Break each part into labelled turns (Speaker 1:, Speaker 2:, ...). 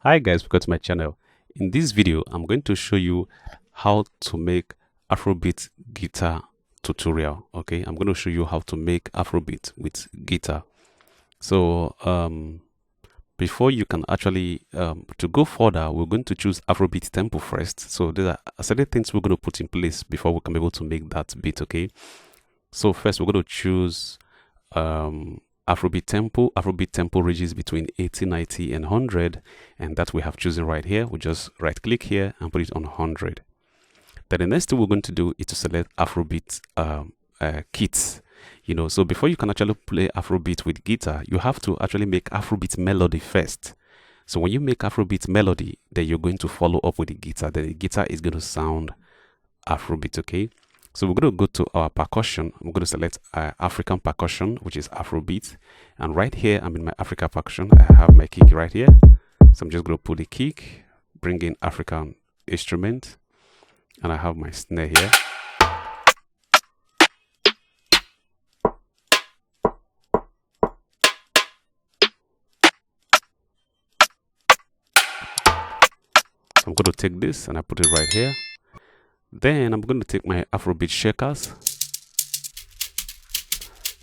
Speaker 1: Hi guys, welcome to my channel. In this video, I'm going to show you how to make Afrobeat guitar tutorial. Okay, I'm going to show you how to make Afrobeat with guitar. So before you can actually to go further, we're going to choose Afrobeat tempo first. So there are certain things we're going to put in place before we can be able to make that beat. Okay, so first we're going to choose Afrobeat tempo. Afrobeat tempo ranges between 80, 90 and 100, and that we have chosen right here. We just right click here and put it on 100. Then the next thing we're going to do is to select Afrobeat kits. So before you can actually play Afrobeat with guitar, you have to actually make Afrobeat melody first. So when you make Afrobeat melody, then you're going to follow up with the guitar. Then the guitar is going to sound Afrobeat. Okay, so we're going to go to our percussion. I'm going to select African percussion, which is Afrobeat. And right here, I'm in my Africa percussion. I have my kick right here. So I'm just going to put the kick, bring in African instrument, and I have my snare here. So I'm going to take this and I put it right here. Then I'm going to take my Afrobeat shakers.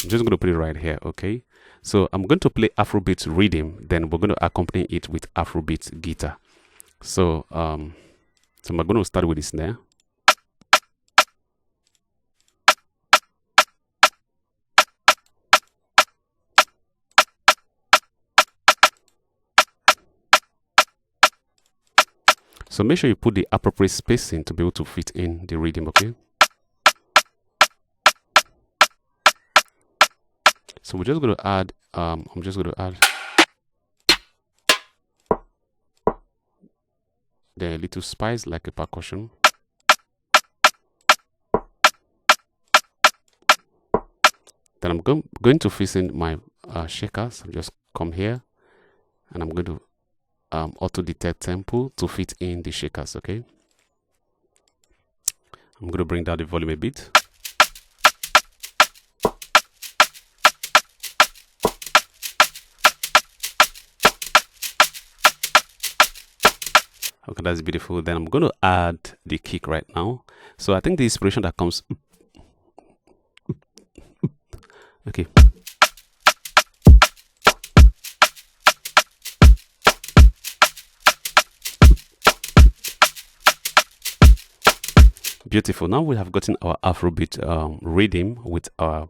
Speaker 1: I'm just going to put it right here. Okay, so I'm going to play Afrobeat rhythm, then we're going to accompany it with Afrobeat guitar. So I'm going to start with the snare. So make sure you put the appropriate spacing to be able to fit in the rhythm. Okay, so we're just going to add I'm just going to add the little spice like a percussion. Then I'm going to fit in my shakers. I'll just come here and I'm going to auto detect tempo to fit in the shakers. Okay, I'm going to bring down the volume a bit. Okay, that's beautiful. Then I'm going to add the kick right now. So I think the inspiration that comes, okay, beautiful. Now we have gotten our Afrobeat rhythm with our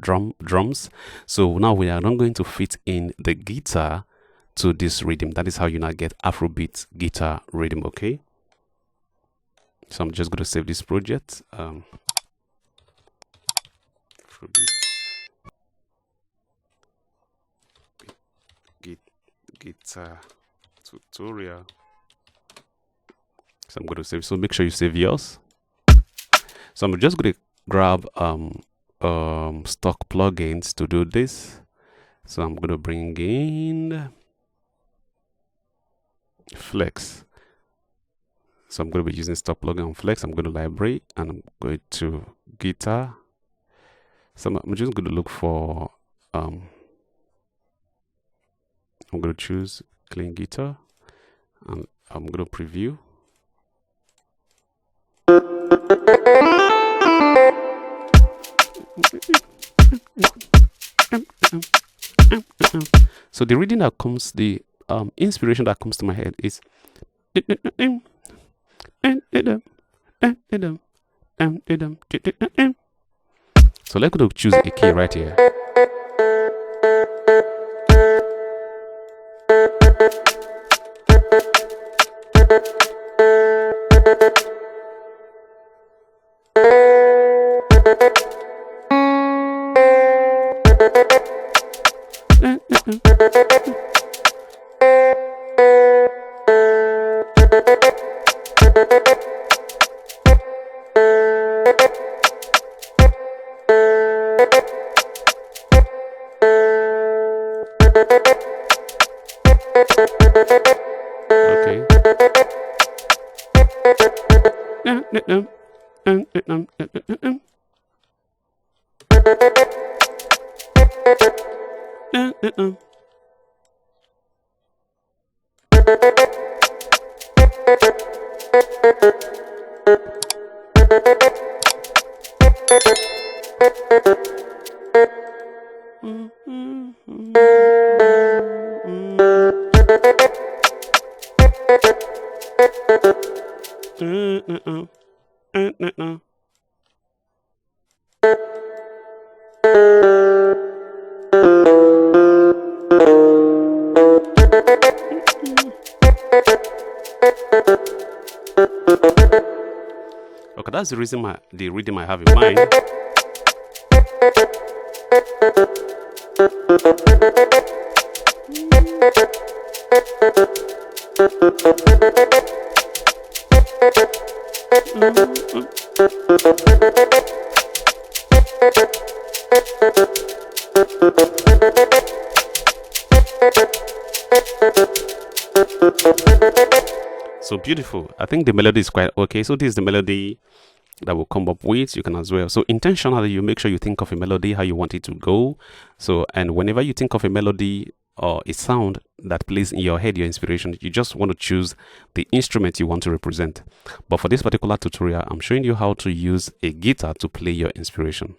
Speaker 1: drums. So now we are not going to fit in the guitar to this rhythm. That is how you now get Afrobeat guitar rhythm. Okay, so I'm just going to save this project. Afrobeat guitar tutorial. So I'm going to save. So make sure you save yours. So I'm just going to grab stock plugins to do this. So I'm going to bring in Flex. So I'm going to be using stock plugin on Flex. I'm going to library and I'm going to guitar. So I'm just going to look for I'm going to choose clean guitar and I'm going to preview. So the reading that comes, the inspiration that comes to my head is so let's go to choose a key right here. Okay, that's the reason the rhythm I have in mind. So beautiful. I think the melody is quite okay. So this is the melody that will come up with. You can as well. So intentionally, you make sure you think of a melody, how you want it to go. So, and whenever you think of a melody or a sound that plays in your head, your inspiration, you just want to choose the instrument you want to represent. But for this particular tutorial, I'm showing you how to use a guitar to play your inspiration.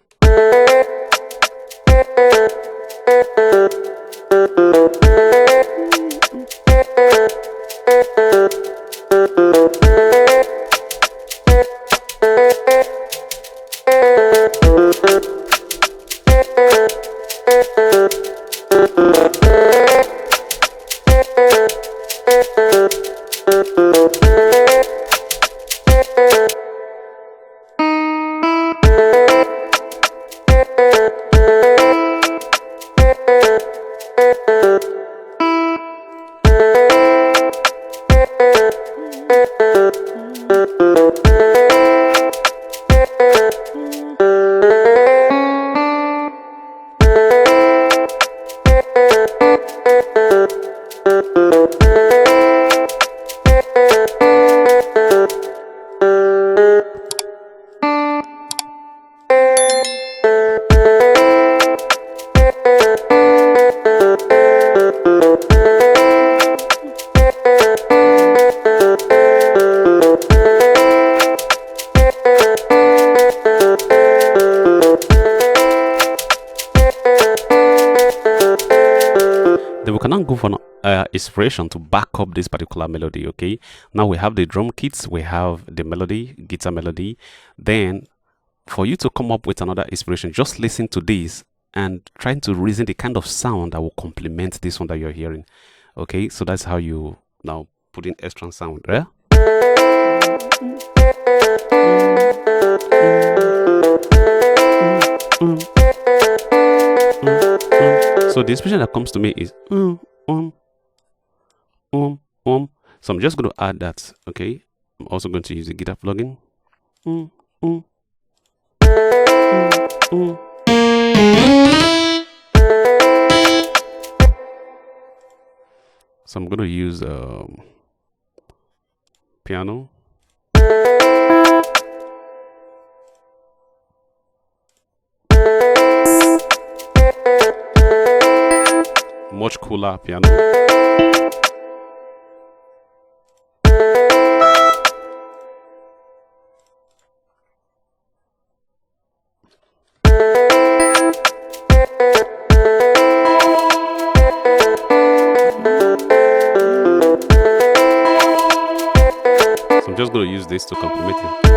Speaker 1: Then we can now go for inspiration to back up this particular melody. Okay, now we have the drum kits, we have the melody, guitar melody. Then for you to come up with another inspiration, just listen to this and trying to reason the kind of sound that will complement this one that you're hearing. Okay, so that's how you now put in extra sound there. So the inspiration that comes to me is So I'm just going to add that. Okay, I'm also going to use the guitar plugin. So I'm going to use piano. Much cooler piano. So I'm just going to use this to complement it.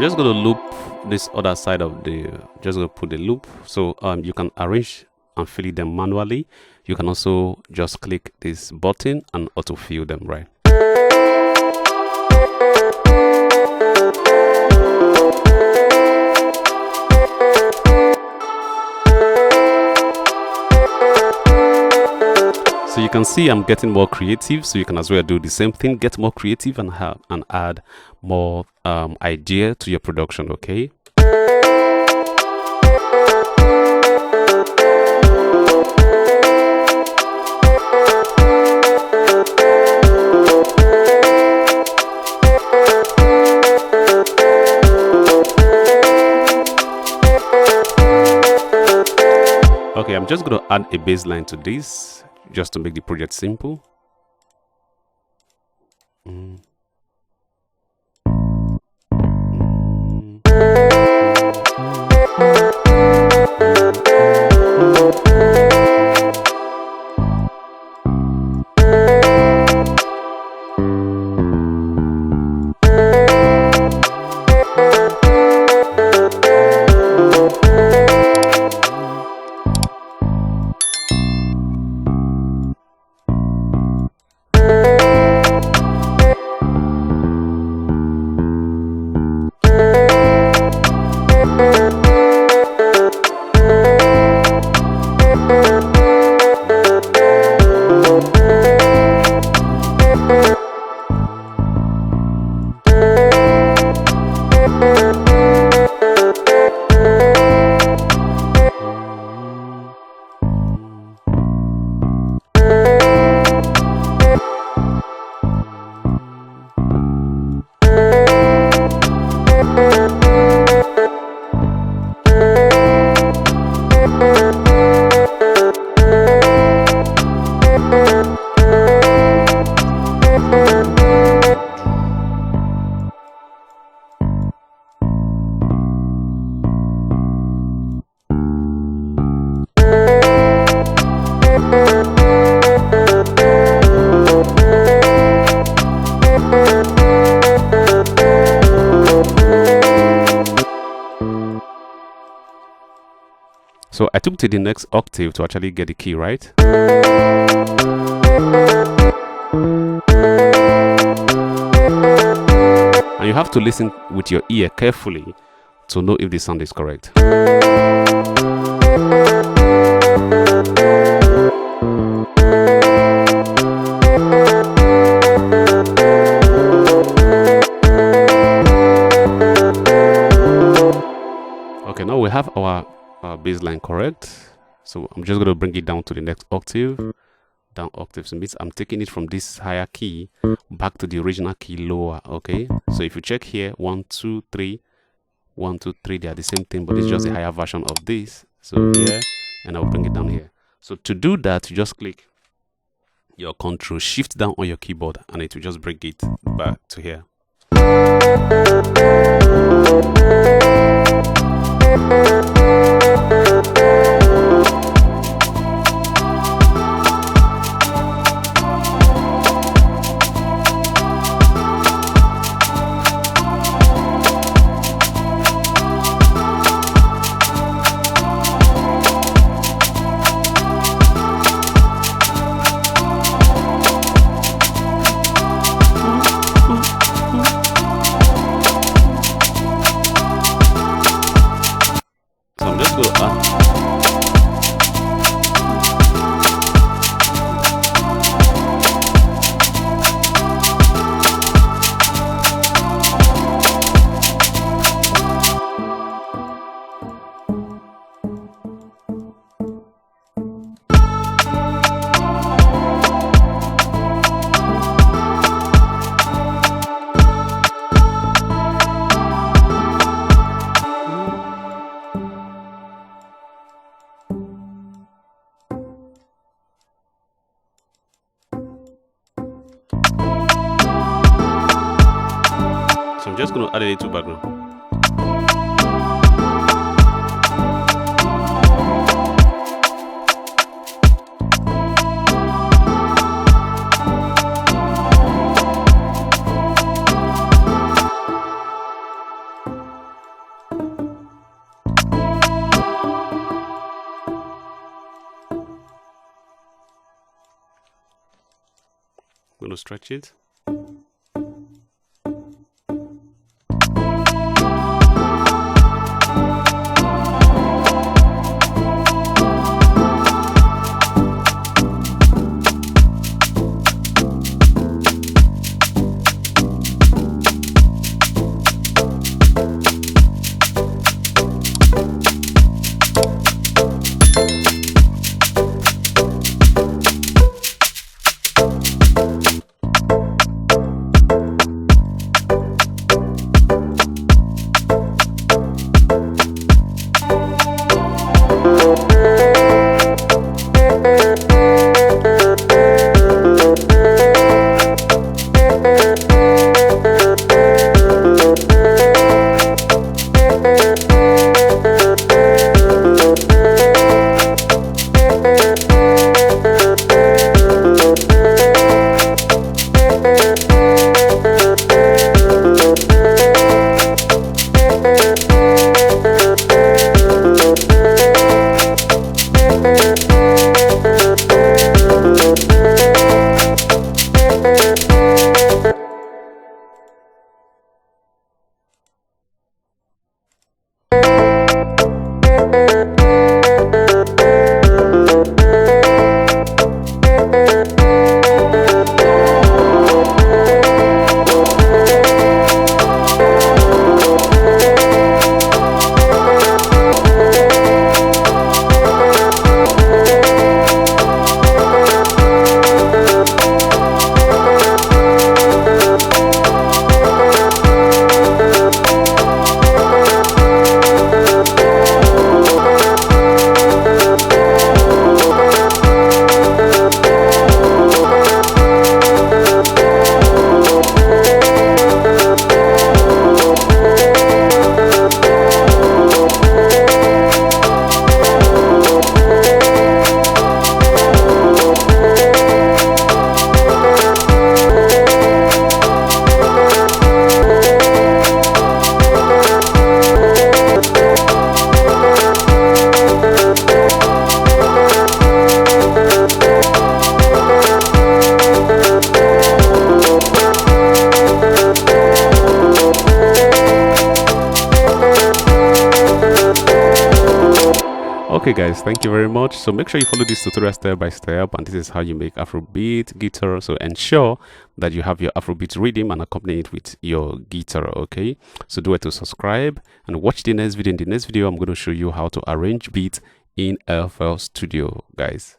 Speaker 1: just going to loop this other side of the, just going to put the loop. So you can arrange and fill them manually. You can also just click this button and auto fill them, right? So you can see I'm getting more creative, so you can as well do the same thing, get more creative and have and add more idea to your production, okay? Okay, I'm just going to add a bass line to this just to make the project simple. So I took to the next octave to actually get the key right. And you have to listen with your ear carefully to know if the sound is correct. Okay, now we have our bass line correct. So I'm just going to bring it down to the next octave. Down octave, so means I'm taking it from this higher key back to the original key lower. Okay, so if you check here, 1 2 3 1 2 3, they are the same thing, but it's just a higher version of this. So here, and I'll bring it down here. So to do that, you just click your Control Shift down on your keyboard and it will just bring it back to here. I'm just going to add a little background. going to stretch it. Okay guys, thank you very much. So make sure you follow this tutorial step by step, and this is how you make Afrobeat guitar. So ensure that you have your Afrobeat rhythm and accompany it with your guitar. Okay, so do it to subscribe and watch the next video. In the next video I'm going to show you how to arrange beats in FL Studio, guys.